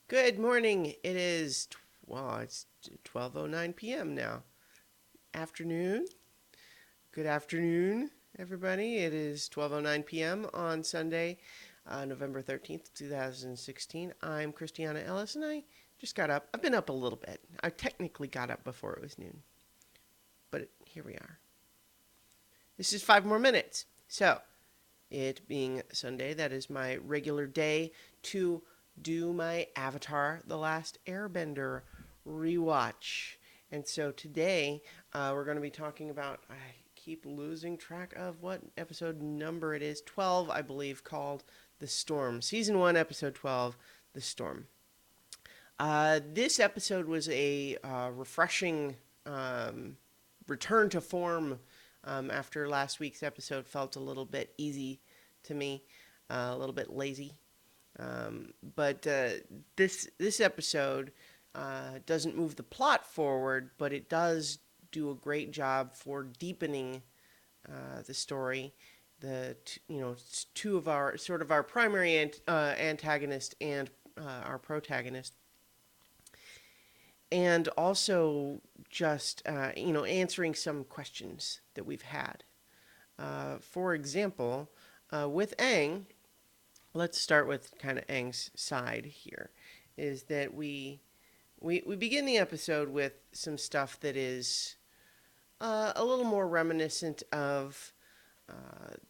Good morning. It's 12:09 p.m. now. Afternoon. Good afternoon, everybody. It is 12:09 p.m. on Sunday, November 13th, 2016. I'm Christiana Ellis and I just got up. I've been up a little bit. I technically got up before it was noon, but here we are. This is 5 more minutes. So, it being Sunday, that is my regular day to do my Avatar The Last Airbender rewatch. And so today we're going to be talking about, I keep losing track of what episode number it is, 12, I believe, called The Storm. Season 1, episode 12, The Storm. This episode was a refreshing return to form after last week's episode felt a little bit easy to me, a little bit lazy. But this episode doesn't move the plot forward, but it does do a great job for deepening the story. Two of our primary antagonist and our protagonist, and also just answering some questions that we've had. For example, with Aang, let's start with kind of Aang's side here. Is that we begin the episode with some stuff that is a little more reminiscent of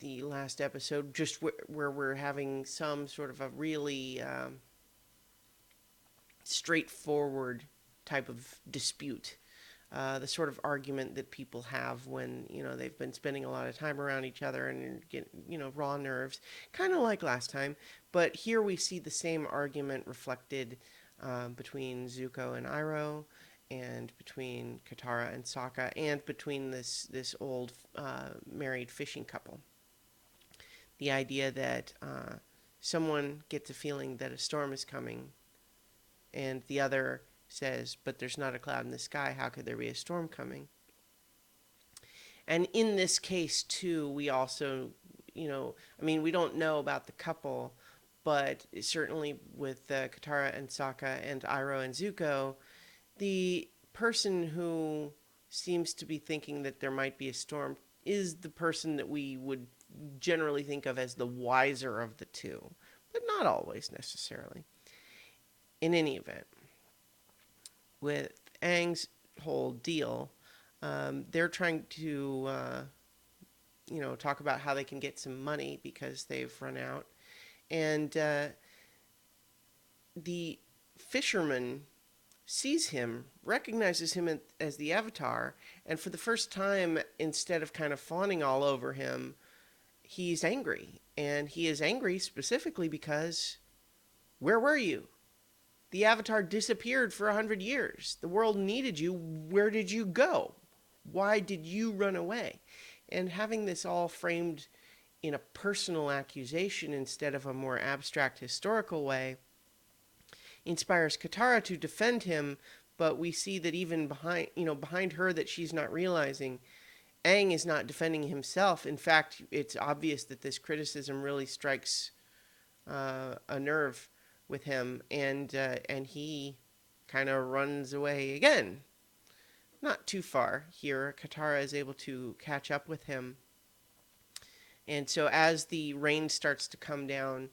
the last episode, just where we're having some sort of a really straightforward type of dispute. The sort of argument that people have when they've been spending a lot of time around each other and get raw nerves, kind of like last time. But here we see the same argument reflected between Zuko and Iroh, and between Katara and Sokka, and between this old married fishing couple. The idea that someone gets a feeling that a storm is coming, and the other says, but there's not a cloud in the sky, how could there be a storm coming? And in this case, too, we also, we don't know about the couple, but certainly with Katara and Sokka and Iroh and Zuko, the person who seems to be thinking that there might be a storm is the person that we would generally think of as the wiser of the two, but not always necessarily. In any event, with Aang's whole deal, they're trying to, talk about how they can get some money because they've run out. And the fisherman sees him, recognizes him as the Avatar, and for the first time, instead of kind of fawning all over him, he's angry. And he is angry specifically because, where were you? The Avatar disappeared for 100 years. The world needed you. Where did you go? Why did you run away? And having this all framed in a personal accusation instead of a more abstract historical way inspires Katara to defend him, but we see that even behind her, that she's not realizing, Aang is not defending himself. In fact, it's obvious that this criticism really strikes a nerve with him, and he kind of runs away again. Not too far here, Katara is able to catch up with him. And so as the rain starts to come down,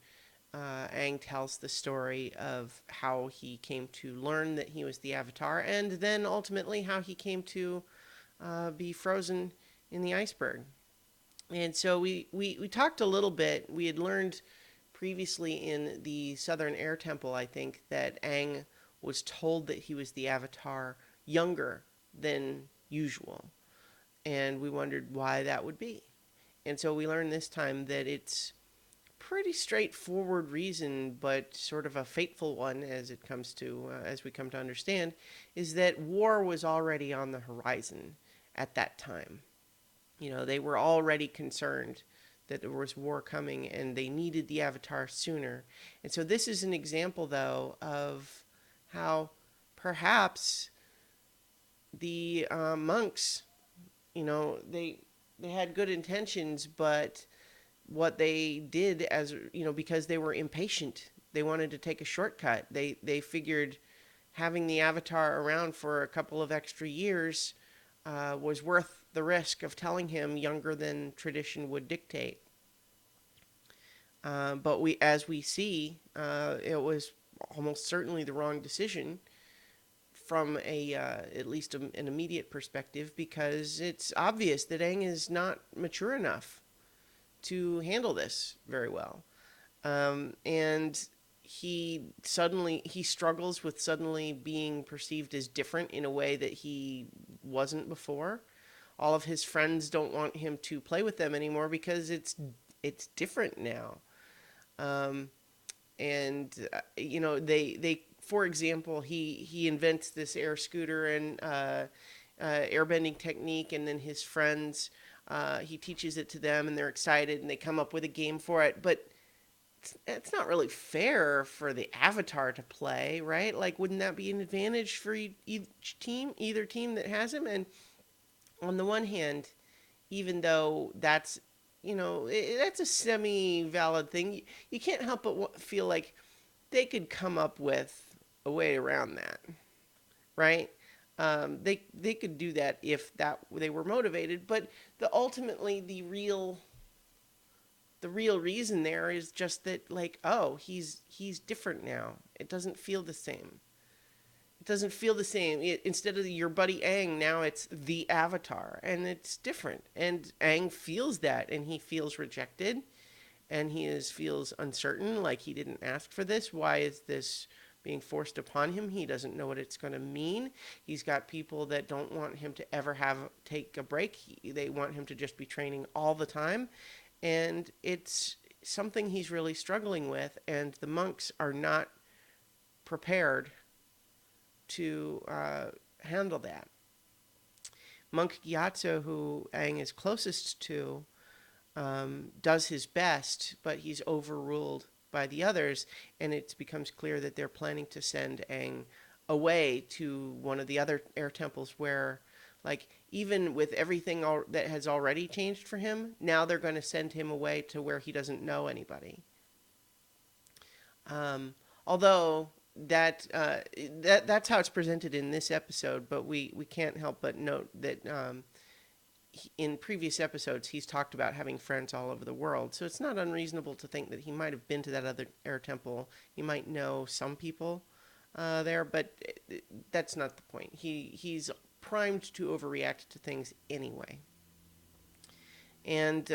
Aang tells the story of how he came to learn that he was the Avatar, and then ultimately how he came to be frozen in the iceberg. And so we talked a little bit. We had learned previously in the Southern Air Temple, I think, that Aang was told that he was the Avatar younger than usual. And we wondered why that would be. And so we learned this time that it's pretty straightforward reason, but sort of a fateful one as we come to understand, is that war was already on the horizon at that time. They were already concerned that there was war coming and they needed the Avatar sooner. And so this is an example, though, of how perhaps the monks, they had good intentions, but what they did, because they were impatient, They wanted to take a shortcut. They figured having the Avatar around for a couple of extra years was worth the risk of telling him younger than tradition would dictate. But as we see, it was almost certainly the wrong decision from at least an immediate perspective, because it's obvious that Aang is not mature enough to handle this very well. And he struggles with suddenly being perceived as different in a way that he wasn't before. All of his friends don't want him to play with them anymore because it's different now. Um, and they for example, he invents this air scooter and airbending technique, and then his friends, he teaches it to them, and they're excited, and they come up with a game for it. But it's not really fair for the Avatar to play, right? Like, wouldn't that be an advantage for either team that has him? And on the one hand, even though that's a semi-valid thing, you can't help but feel like they could come up with a way around that, right? They could do that if they were motivated, but ultimately the real reason there is just that, like, oh, he's different now. It doesn't feel the same. It doesn't feel the same. Instead of your buddy Aang, now it's the Avatar, and it's different. And Aang feels that, and he feels rejected, and feels uncertain, like he didn't ask for this. Why is this being forced upon him? He doesn't know what it's going to mean. He's got people that don't want him to ever take a break. They want him to just be training all the time, and it's something he's really struggling with, and the monks are not prepared to handle that. Monk Gyatso, who Aang is closest to, does his best, but he's overruled by the others, and it becomes clear that they're planning to send Aang away to one of the other air temples where, like, even with everything that has already changed for him, now they're going to send him away to where he doesn't know anybody. Although that's how it's presented in this episode, but we can't help but note that in previous episodes he's talked about having friends all over the world, so it's not unreasonable to think that he might have been to that other air temple. He might know some people there, but that's not the point. He's primed to overreact to things anyway. And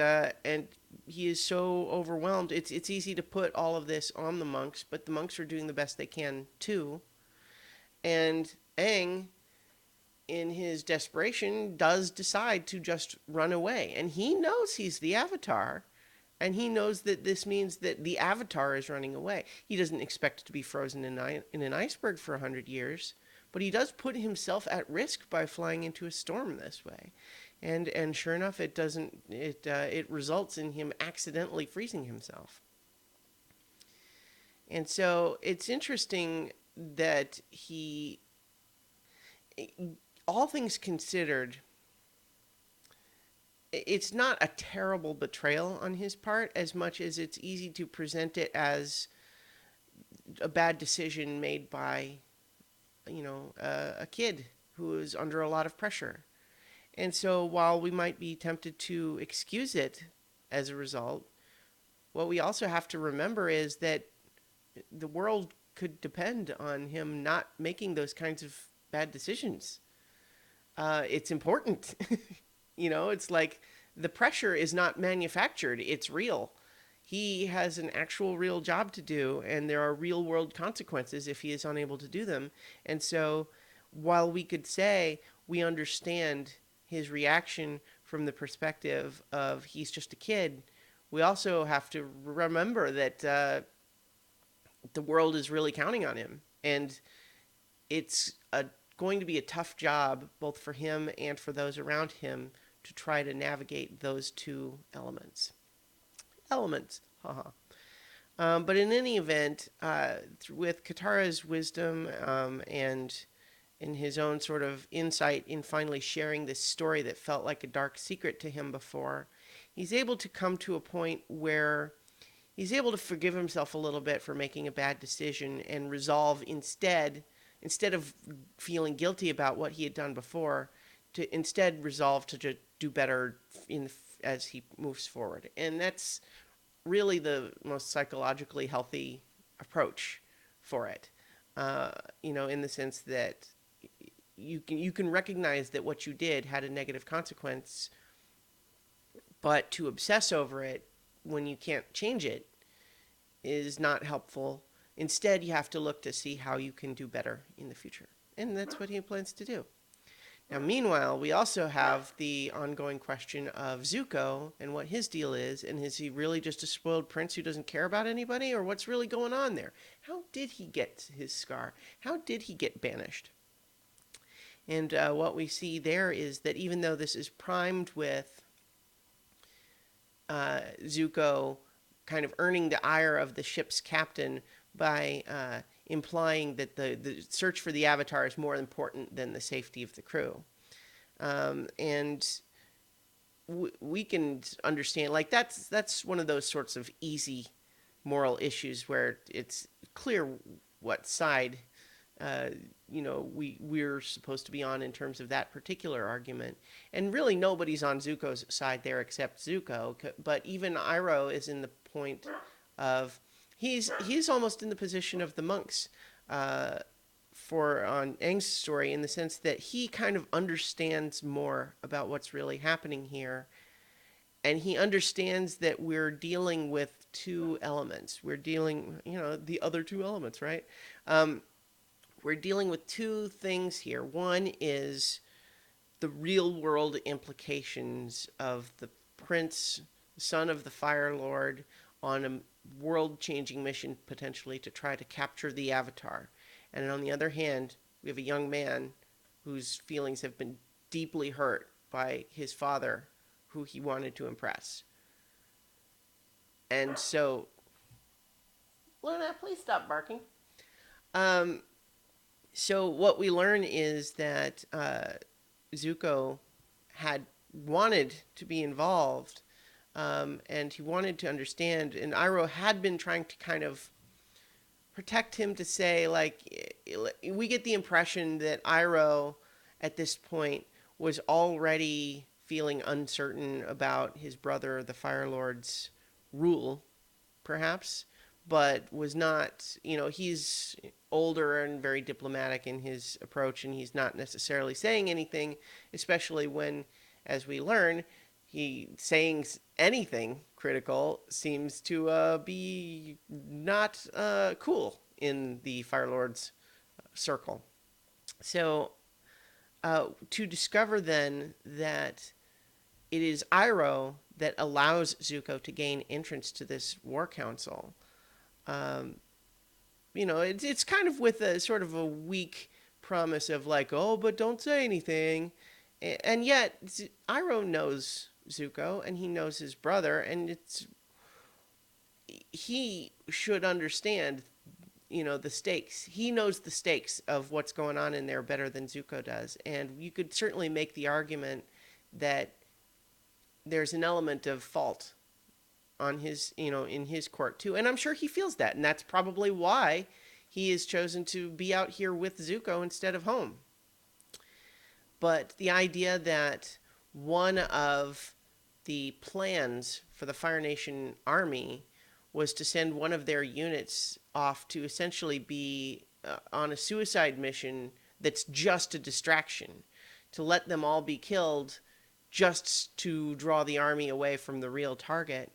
he is so overwhelmed. It's easy to put all of this on the monks, but the monks are doing the best they can too. And Aang, in his desperation, does decide to just run away. And he knows he's the Avatar, and he knows that this means that the Avatar is running away. He doesn't expect to be frozen in an iceberg for 100 years, but he does put himself at risk by flying into a storm this way. And sure enough, it results in him accidentally freezing himself. And so it's interesting that all things considered, it's not a terrible betrayal on his part as much as it's easy to present it as a bad decision made by, a kid who is under a lot of pressure. And so while we might be tempted to excuse it as a result, what we also have to remember is that the world could depend on him not making those kinds of bad decisions. It's important. It's like the pressure is not manufactured. It's real. He has an actual real job to do, and there are real world consequences if he is unable to do them. And so while we could say we understand his reaction from the perspective of he's just a kid, we also have to remember that the world is really counting on him. And it's going to be a tough job, both for him and for those around him, to try to navigate those two elements. Haha. But in any event, with Katara's wisdom and in his own sort of insight in finally sharing this story that felt like a dark secret to him before, he's able to come to a point where he's able to forgive himself a little bit for making a bad decision and resolve instead of feeling guilty about what he had done before, to instead resolve to do better as he moves forward. And that's really the most psychologically healthy approach for it. In the sense that you can recognize that what you did had a negative consequence, but to obsess over it when you can't change it is not helpful. Instead, you have to look to see how you can do better in the future. And that's what he plans to do. Now, meanwhile, we also have the ongoing question of Zuko and what his deal is. And is he really just a spoiled prince who doesn't care about anybody? Or what's really going on there? How did he get his scar? How did he get banished? And what we see there is that even though this is primed with Zuko kind of earning the ire of the ship's captain by implying that the search for the Avatar is more important than the safety of the crew. And we can understand, like, that's one of those sorts of easy moral issues where it's clear what side we're supposed to be on in terms of that particular argument. And really nobody's on Zuko's side there except Zuko. But even Iroh is in the point of he's almost in the position of the monks on Aang's story, in the sense that he kind of understands more about what's really happening here. And he understands that we're dealing with two elements. We're dealing, the other two elements, right? We're dealing with two things here. One is the real world implications of the prince, son of the Fire Lord, on a world-changing mission potentially to try to capture the Avatar. And on the other hand, we have a young man whose feelings have been deeply hurt by his father, who he wanted to impress. And so, Luna, please stop barking. So what we learn is that Zuko had wanted to be involved, and he wanted to understand, and Iroh had been trying to kind of protect him, to say, like, we get the impression that Iroh at this point was already feeling uncertain about his brother, the Fire Lord's rule, perhaps, but was not, he's older and very diplomatic in his approach, and he's not necessarily saying anything, especially when, as we learn, he saying anything critical seems to be not cool in the Fire Lord's circle. So to discover then that it is Iroh that allows Zuko to gain entrance to this war council, it's kind of with a sort of a weak promise of, like, oh, but don't say anything. And yet Iroh knows Zuko, and he knows his brother, and he should understand, the stakes. He knows the stakes of what's going on in there better than Zuko does. And you could certainly make the argument that there's an element of fault on his, in his court too. And I'm sure he feels that. And that's probably why he has chosen to be out here with Zuko instead of home. But the idea that one of the plans for the Fire Nation army was to send one of their units off to essentially be on a suicide mission that's just a distraction, to let them all be killed just to draw the army away from the real target.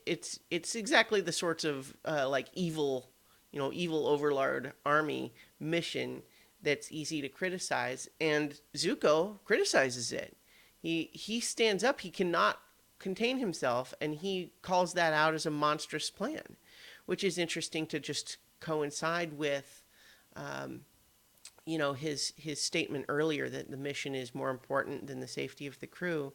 It's exactly the sorts of evil overlord army mission that's easy to criticize, and Zuko criticizes it. He stands up. He cannot contain himself, and he calls that out as a monstrous plan, which is interesting to just coincide with his statement earlier that the mission is more important than the safety of the crew.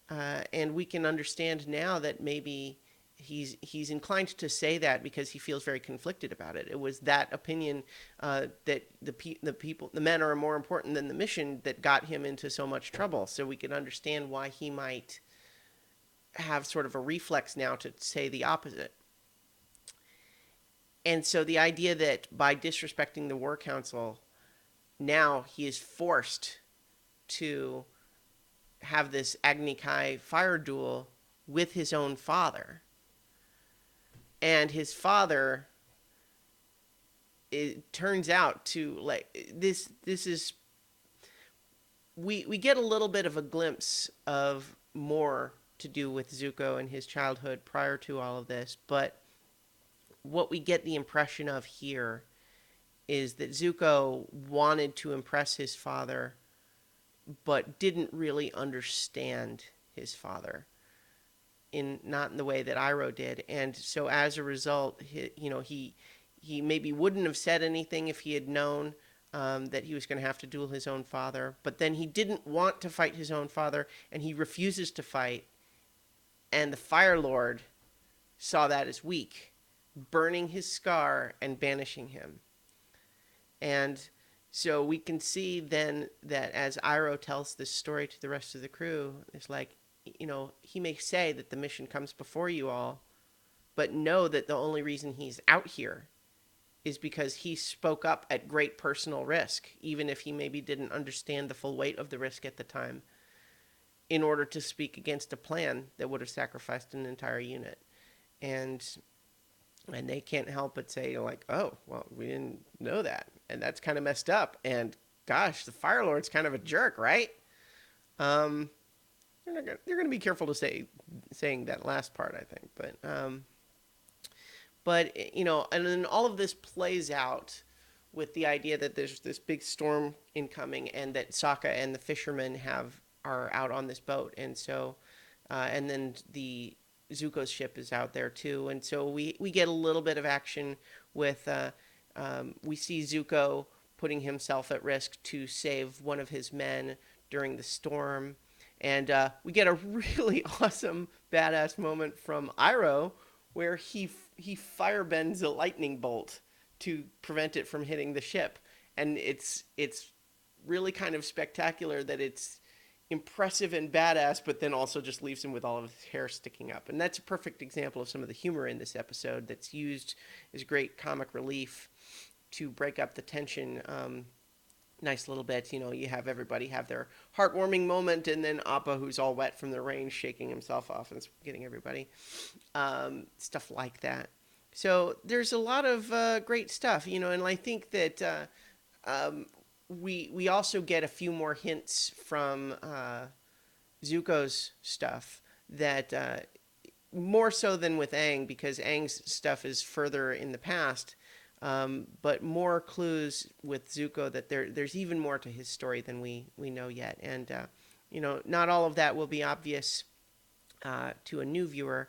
And we can understand now that maybe he's inclined to say that because he feels very conflicted about it. It was that opinion that the men are more important than the mission that got him into so much trouble. So we can understand why he might have sort of a reflex now to say the opposite. And so the idea that by disrespecting the war council, now he is forced to have this Agni Kai fire duel with his own father. And his father, it turns out to like this is we get a little bit of a glimpse of more to do with Zuko and his childhood prior to all of this, but what we get the impression of here is that Zuko wanted to impress his father but didn't really understand his father, not in the way that Iroh did. And so as a result, he maybe wouldn't have said anything if he had known that he was going to have to duel his own father. But then he didn't want to fight his own father, and he refuses to fight. And the Fire Lord saw that as weak, burning his scar and banishing him. And so we can see then that as Iroh tells this story to the rest of the crew, it's like, he may say that the mission comes before you all, but know that the only reason he's out here is because he spoke up at great personal risk, even if he maybe didn't understand the full weight of the risk at the time, in order to speak against a plan that would have sacrificed an entire unit. And they can't help but say, like, oh, well, we didn't know that. And that's kind of messed up. And gosh, the Fire Lord's kind of a jerk, right? They're going to be careful to saying that last part, I think. But and then all of this plays out with the idea that there's this big storm incoming, and that Sokka and the fishermen are out on this boat, and so and then the Zuko's ship is out there too, and so we get a little bit of action with we see Zuko putting himself at risk to save one of his men during the storm, and we get a really awesome badass moment from Iroh where he firebends a lightning bolt to prevent it from hitting the ship, and it's really kind of spectacular that it's impressive and badass, but then also just leaves him with all of his hair sticking up. And that's a perfect example of some of the humor in this episode that's used as great comic relief to break up the tension. Nice little bit, you have everybody have their heartwarming moment, and then Appa, who's all wet from the rain, shaking himself off and getting everybody. Stuff like that. So there's a lot of great stuff, and I think that we also get a few more hints from Zuko's stuff that more so than with Aang, because Aang's stuff is further in the past, but more clues with Zuko that there's even more to his story than we know yet. And, not all of that will be obvious to a new viewer,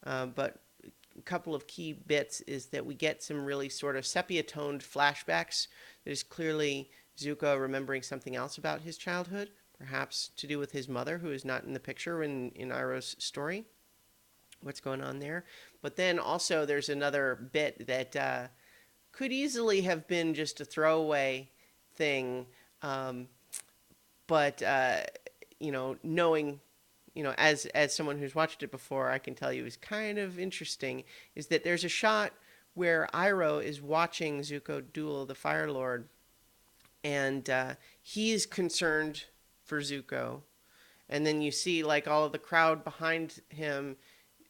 but a couple of key bits is that we get some really sort of sepia-toned flashbacks. There's clearly Zuko remembering something else about his childhood, perhaps to do with his mother, who is not in the picture in Iroh's story. What's going on there? But then also there's another bit that could easily have been just a throwaway thing, but knowing, as someone who's watched it before, I can tell you is kind of interesting, is that there's a shot where Iroh is watching Zuko duel the Fire Lord, and he is concerned for Zuko, and then you see like all of the crowd behind him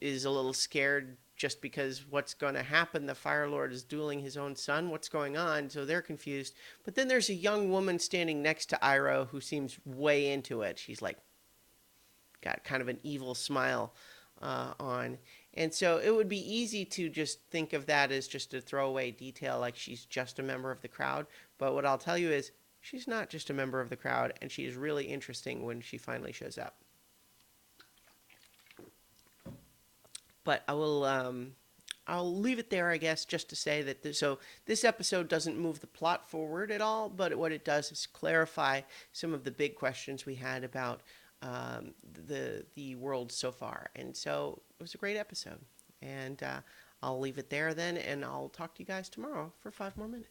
is a little scared just because what's going to happen? The Fire Lord is dueling his own son. What's going on? So they're confused. But then there's a young woman standing next to Iroh who seems way into it. She's like got kind of an evil smile on. And so it would be easy to just think of that as just a throwaway detail, like she's just a member of the crowd. But what I'll tell you is she's not just a member of the crowd, and she is really interesting when she finally shows up. But I'll leave it there, I guess, just to say that this episode doesn't move the plot forward at all, but what it does is clarify some of the big questions we had about the world so far. And so it was a great episode. And I'll leave it there then, and I'll talk to you guys tomorrow for 5 more minutes.